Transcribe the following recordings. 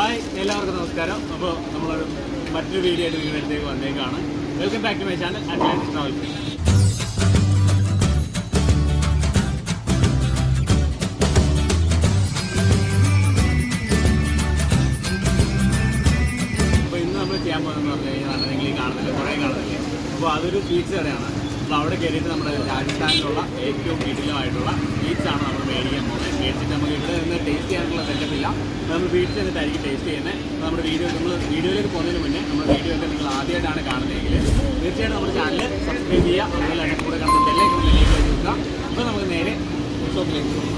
Hi എല്ലാവർക്കും നമസ്കാരം. അപ്പോൾ നമ്മളൊരു മറ്റൊരു വീഡിയോ ആയിട്ട് നിങ്ങളുടെ അടുത്തേക്ക് വന്നേക്കാണ്. Welcome back to my channel Atlantic travel. അപ്പോൾ ഇന്ന് നമ്മൾ ചെയ്യാൻ പോകുന്നതെന്ന് പറഞ്ഞു കഴിഞ്ഞാൽ നിങ്ങൾ ഈ കാണുന്നില്ല, കുറേ കാണുന്നില്ലേ. അപ്പോൾ അതൊരു സ്വീറ്റ്സ് കടയാണ്. അപ്പോൾ അവിടെ കയറിയിട്ട് നമ്മുടെ രാജസ്ഥാനിലുള്ള ഏറ്റവും കിടിലമായിട്ടുള്ള സ്വീറ്റ്സാണ് നമ്മൾ മേടിക്കാൻ പോകുന്നത്. മേടിച്ചിട്ട് നമുക്ക് ഇവിടെ നിന്ന് ടേസ്റ്റ് ചെയ്യാനുള്ള സെറ്റപ്പില്ല. നമ്മൾ വീട്ടിൽ ചെന്നിട്ടായിരിക്കും ടേസ്റ്റ് ചെയ്യുന്നത്. നമ്മുടെ വീഡിയോയിലേക്ക് പോകുന്നതിന് മുന്നേ നമ്മുടെ വീഡിയോ ഒക്കെ നിങ്ങൾ ആദ്യമായിട്ടാണ് കാണുന്നതെങ്കിൽ തീർച്ചയായിട്ടും നമ്മുടെ ചാനൽ സബ്സ്ക്രൈബ് ചെയ്യുക. അതുപോലെ തന്നെ കൂടെ കാണുന്ന ബെല്ലൈക്കൺ വെക്കുക. അപ്പോൾ നമുക്ക് നേരെ ഷോപ്പിലേക്ക് പോകും.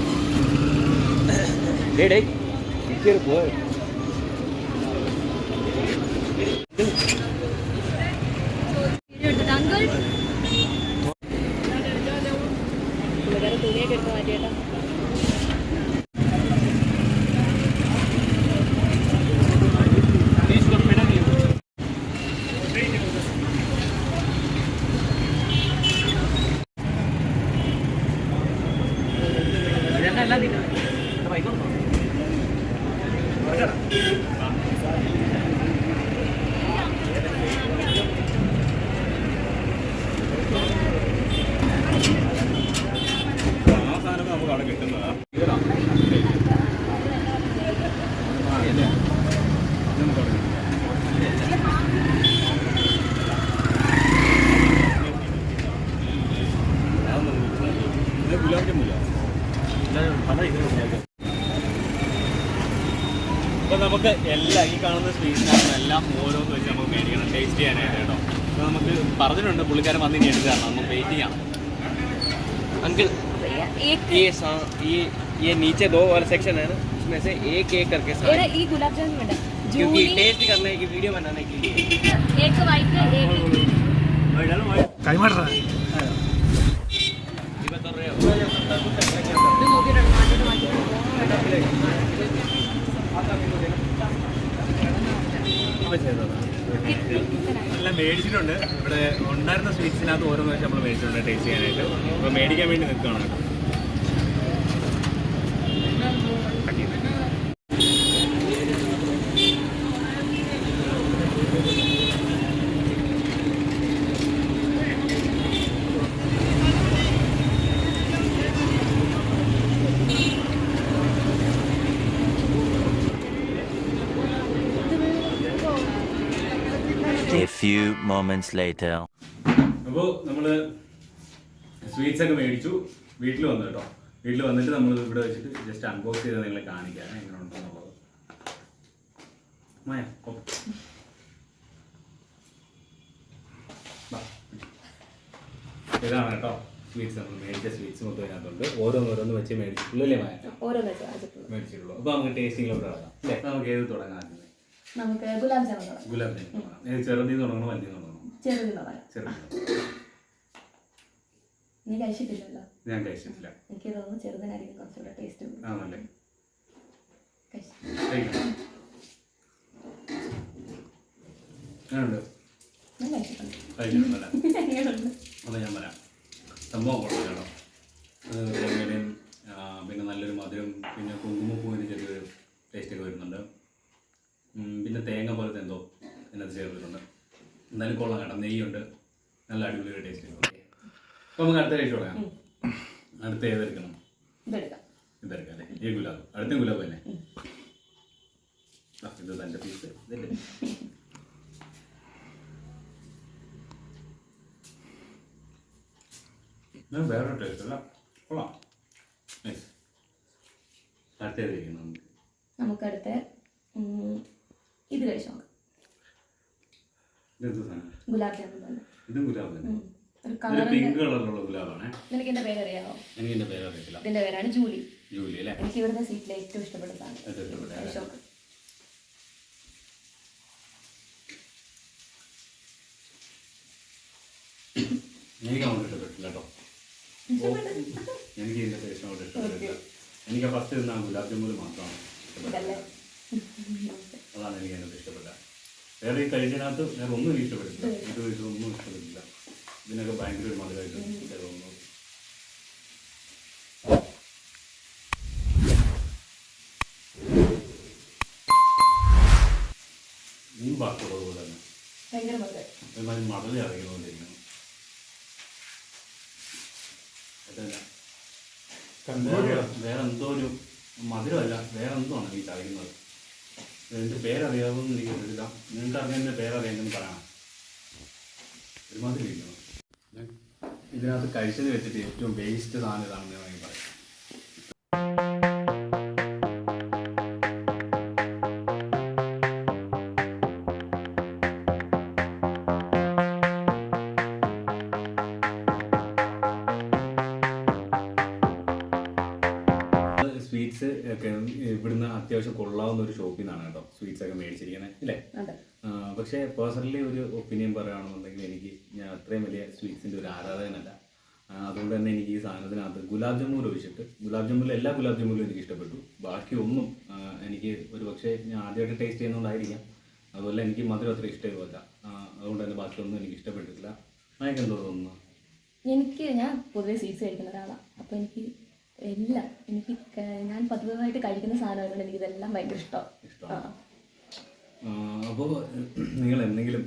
അവിടെ കിട്ടുന്നതാണ്. അപ്പോൾ നമുക്ക് എല്ലാം ഈ കാണുന്ന സ്വീറ്റ്സിനെല്ലാം ഓരോന്ന് വെച്ച് നമുക്ക് മേടിക്കണം ടേസ്റ്റ് ചെയ്യാനായിട്ട് കേട്ടോ. അപ്പോൾ നമുക്ക് പറഞ്ഞിട്ടുണ്ട് പുള്ളിക്കാരൻ വന്ന് ഇനി എടുത്ത് തരണം. നമുക്ക് വെയിറ്റ് ചെയ്യാം. अंकल ये नीचे दो वाला सेक्शन है ना, उसमें से एक एक करके सारे ये गुलाब जामुन बेटा क्योंकि टेस्ट करने की वीडियो बनाने के लिए एक वाइट है एक कई मार रहा है ये बता रहे हो എല്ലാം മേടിച്ചിട്ടുണ്ട്. ഇവിടെ ഉണ്ടായിരുന്ന സ്വീറ്റ്സിനകത്ത് ഓരോന്ന് വെച്ച് നമ്മൾ മേടിച്ചിട്ടുണ്ട് ടേസ്റ്റ് ചെയ്യാനായിട്ട്. അപ്പോൾ മേടിക്കാൻ വേണ്ടി നിൽക്കുകയാണ്. A few moments later. അപ്പോൾ നമ്മൾ സ്വീറ്റ്സ് ഒക്കെ മേടിച്ചു. വീട്ടിൽ വന്നു കേട്ടോ. വീട്ടിൽ വന്നിട്ട് നമ്മൾ ഇവിടെ വെച്ചിട്ട് ജസ്റ്റ് അൺബോക്സ് ചെയ്ത് നിങ്ങളെ കാണിക്കാം എങ്ങനെ ഉണ്ടെന്നുള്ളത്. ഇതാണ് കേട്ടോ സ്വീറ്റ്സ്. നമ്മൾ മേടിച്ച സ്വീറ്റ്സ് മൊത്തം ഇതിനകത്തുണ്ട്. ഓരോന്നോരോന്ന് വെച്ച് മേടിച്ചിട്ടുള്ളൂ അല്ലേ മായ? മേടിച്ചിട്ടുള്ളൂ. അപ്പോൾ നമുക്ക് ടേസ്റ്റിങ്ങിലോട്ട് കിടക്കാം അല്ലേ? നമുക്ക് ഏത് തുടങ്ങാൻ? നമുക്ക് ഗുലാബ് ജാമുൻ ചെറുതിൽ തുടങ്ങണോ വലിയ തുടങ്ങണോ? ചെറുതിൽ. നീ കഴിച്ചിട്ടില്ലല്ലോ? ഞാൻ കഴിച്ചിട്ടില്ല. എനിക്ക് തോന്നുന്നു ചെറുതിനായിരിക്കും കുറച്ചുകൂടെ ടേസ്റ്റ്. ആണല്ലേ? അത് ഞാൻ വരാം. സംഭവം കൊള്ളാം. തേങ്ങയുടെയും പിന്നെ നല്ലൊരു മധുരം, പിന്നെ കുങ്കുമപ്പൂവിന് ചെറിയൊരു ടേസ്റ്റൊക്കെ വരുന്നുണ്ട്. പിന്നെ തേങ്ങ പോലത്തെ എന്തോ അതിനകത്ത് ചേർത്തിട്ടുണ്ട്. എന്തായാലും കൊള്ളാം കേട്ടോ. നെയ്യുണ്ട്. നല്ല അടിപൊളി ടേസ്റ്റ്. ഓക്കെ, അപ്പോൾ നമുക്ക് അടുത്ത കഴിച്ചു തുടങ്ങാം. അടുത്ത ഏതെടുക്കണം? ഇതെടുക്കാം അല്ലേ? ഈ ഗുലാബ്. അടുത്ത ഗുലാബ് തന്നെ. ഇത് തൻ്റെ പീസ് ഇതല്ലേ? വേറെ ടേസ്റ്റ് അല്ല, കൊള്ളാം. നൈസ്. അടുത്ത ഏതായിരിക്കണം? നമുക്കടുത്ത ഇത് കഴിച്ചു നോക്കാം. ഗുലാബ് ജാമുൻ തന്നെ. ഇതും ഗുലാബ് തന്നെ. പിങ്ക് കളറിലുള്ള ഗുലാബാണ്. നിനക്ക് എന്റെ പേര് അറിയാമോ? എനിക്ക് എന്റെ പേര് അറിയത്തില്ല. ഇതിന്റെ പേരാണ് ജൂലി. ജൂലി അല്ലേ? എനിക്ക് ഇവിടുത്തെ സ്വീറ്റിലെ ഏറ്റവും ഇഷ്ടപ്പെട്ട സാധനം. എനിക്ക് അങ്ങോട്ട് ഇഷ്ടപ്പെട്ടില്ല കേട്ടോ. എനിക്ക് ഇതിന്റെ ടേസ്റ്റ് അങ്ങോട്ട് ഇഷ്ടപ്പെട്ടില്ല. എനിക്ക് ഫസ്റ്റ് തിന്നാൻ ഗുലാബ് ജാമുൻ മാത്രമാണ് ഇഷ്ടപ്പെട്ടത്. അതാണ് എനിക്ക് അതിനകത്ത് ഇഷ്ടപ്പെട്ട. വേറെ ഈ കഴിച്ചതിനകത്ത് വേറെ ഒന്നും എനിക്ക് ഇഷ്ടപ്പെട്ടില്ല. ഇതൊന്നും ഇഷ്ടപ്പെട്ടില്ല. ഇതിനൊക്കെ ഭയങ്കര ഒരു മധുരമായിട്ട് തോന്നുന്നു. മീൻ ബാക്കുള്ളത് പോലെ തന്നെ ഭയങ്കര മധുരം. ഒരുമാതിരി മടൽ ഇറങ്ങിക്കൊണ്ടിരിക്കുന്നു. വേറെ എന്തോ ഒരു മധുരമല്ല, വേറെ എന്തോ ആണ് ഈ ചതയ്ക്കുന്നത്. ഇതിൻ്റെ പേരറിയാവുമെന്ന് എനിക്ക് അറിയില്ല. നിങ്ങൾക്ക് അറിയാൻ പേരറിയാമെന്ന് പറയണം. ഒരുമാതിരി ഇരിക്കുന്നു. ഞാൻ ഇതിനകത്ത് കഴിച്ചത് വെച്ചിട്ട് ഏറ്റവും വേസ്റ്റ് സാധനം ഇതാണെന്ന് വേണമെങ്കിൽ പറയാം. സ്വീറ്റ്സ് ഒക്കെ ഇവിടുന്ന് അത്യാവശ്യം കൊള്ളാവുന്ന ഒരു ഷോപ്പിൽ നിന്നാണ് കേട്ടോ സ്വീറ്റ്സ് ഒക്കെ മേടിച്ചിരിക്കുന്നത് അല്ലേ? പക്ഷേ പേഴ്സണലി ഒരു ഒപ്പീനിയൻ പറയുകയാണെന്നുണ്ടെങ്കിൽ ഞാൻ അത്രയും വലിയ സ്വീറ്റ്സിൻ്റെ ഒരു ആരാധകനല്ല. അതുകൊണ്ട് തന്നെ എനിക്ക് ഈ സാധനത്തിനകത്ത് ഗുലാബ് ജാമുൻ ഒഴിച്ചിട്ട്, ഗുലാബ് ജാമുനിൽ എല്ലാ ഗുലാബ് ജാമുനും എനിക്ക് ഇഷ്ടപ്പെട്ടു. ബാക്കി ഒന്നും എനിക്ക് ഒരു പക്ഷേ ഞാൻ ആദ്യമായിട്ട് ടേസ്റ്റ് ചെയ്യുന്നതുകൊണ്ടായിരിക്കാം. അതുപോലെ എനിക്ക് മധുരം അത്ര ഇഷ്ടമില്ല. അതുകൊണ്ട് തന്നെ ബാക്കിയൊന്നും എനിക്ക് ഇഷ്ടപ്പെട്ടിട്ടില്ല. എനിക്ക് എന്തോ തോന്നുന്നു. ഞാൻ പൊതുവെ സ്വീറ്റ്സ് കഴിക്കുന്ന ഒരാളാണ്. അപ്പോൾ ഞാൻ പതിവായിട്ട് കഴിക്കുന്ന സാധനമായതുകൊണ്ട് എനിക്കിതെല്ലാം ഭയങ്കര ഇഷ്ടമാണ്. അപ്പോൾ നിങ്ങൾ എന്തെങ്കിലും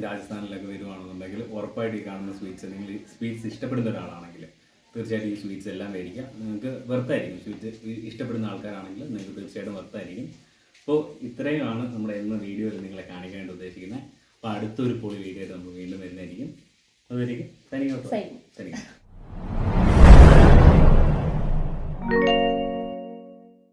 രാജസ്ഥാനിലൊക്കെ വരുവാണെന്നുണ്ടെങ്കിൽ ഉറപ്പായിട്ട് ഈ കാണുന്ന സ്വീറ്റ്സ്, നിങ്ങൾ ഈ സ്വീറ്റ്സ് ഇഷ്ടപ്പെടുന്ന ഒരാളാണെങ്കിൽ തീർച്ചയായിട്ടും ഈ സ്വീറ്റ്സ് എല്ലാം മേടിക്കാം. നിങ്ങൾക്ക് വെർത്തായിരിക്കും. സ്വീറ്റ്സ് ഇഷ്ടപ്പെടുന്ന ആൾക്കാരാണെങ്കിൽ നിങ്ങൾക്ക് തീർച്ചയായിട്ടും വെർത്തായിരിക്കും. അപ്പോൾ ഇത്രയുമാണ് നമ്മുടെ ഇന്ന് വീഡിയോയിൽ നിങ്ങളെ കാണിക്കാനായിട്ട് ഉദ്ദേശിക്കുന്നത്. അപ്പോൾ അടുത്തൊരു പൊളി വീഡിയോ ആയിട്ട് നമുക്ക് വീണ്ടും വരുന്നതായിരിക്കും. അതുവരെയും തനിക്ക്